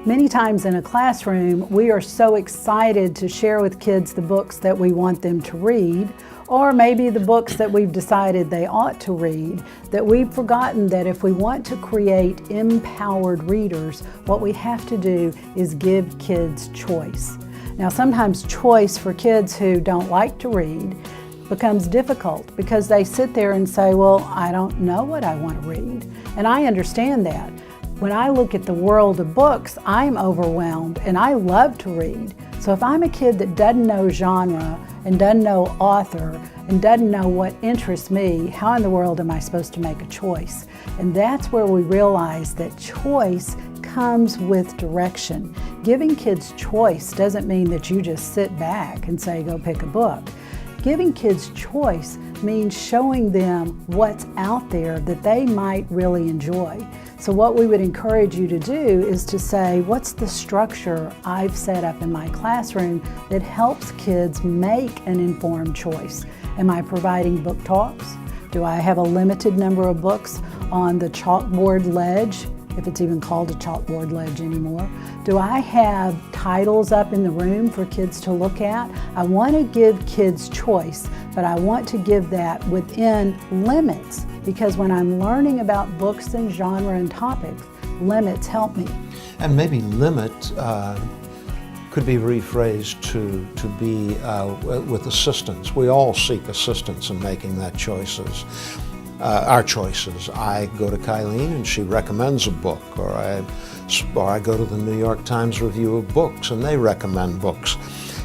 Many times in a classroom, we are so excited to share with kids the books that we want them to read, or maybe the books that we've decided they ought to read, that we've forgotten that if we want to create empowered readers, what we have to do is give kids choice. Now, sometimes choice for kids who don't like to read becomes difficult because they sit there and say, well, I don't know what I want to read. And I understand that. When I look at the world of books, I'm overwhelmed and I love to read. So if I'm a kid that doesn't know genre and doesn't know author and doesn't know what interests me, how in the world am I supposed to make a choice? And that's where we realize that choice comes with direction. Giving kids choice doesn't mean that you just sit back and say, go pick a book. Giving kids choice means showing them what's out there that they might really enjoy. So what we would encourage you to do is to say, what's the structure I've set up in my classroom that helps kids make an informed choice? Am I providing book talks? Do I have a limited number of books on the chalkboard ledge, if it's even called a chalkboard ledge anymore? Do I have titles up in the room for kids to look at? I want to give kids choice, but I want to give that within limits, because when I'm learning about books and genre and topics, limits help me. And maybe limit could be rephrased to be with assistance. We all seek assistance in making that choices. Our choices. I go to Kylene and she recommends a book, or I go to the New York Times Review of Books and they recommend books.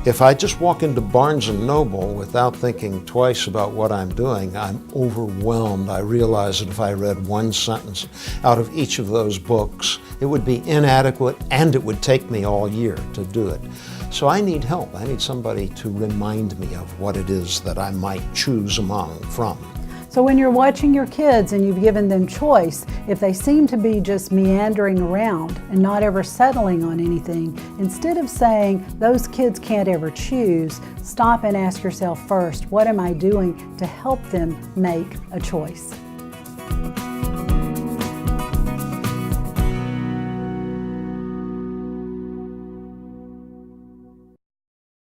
If I just walk into Barnes & Noble without thinking twice about what I'm doing, I'm overwhelmed. I realize that if I read one sentence out of each of those books, it would be inadequate and it would take me all year to do it. So I need help. I need somebody to remind me of what it is that I might choose from. So when you're watching your kids and you've given them choice, if they seem to be just meandering around and not ever settling on anything, instead of saying those kids can't ever choose, stop and ask yourself first, what am I doing to help them make a choice?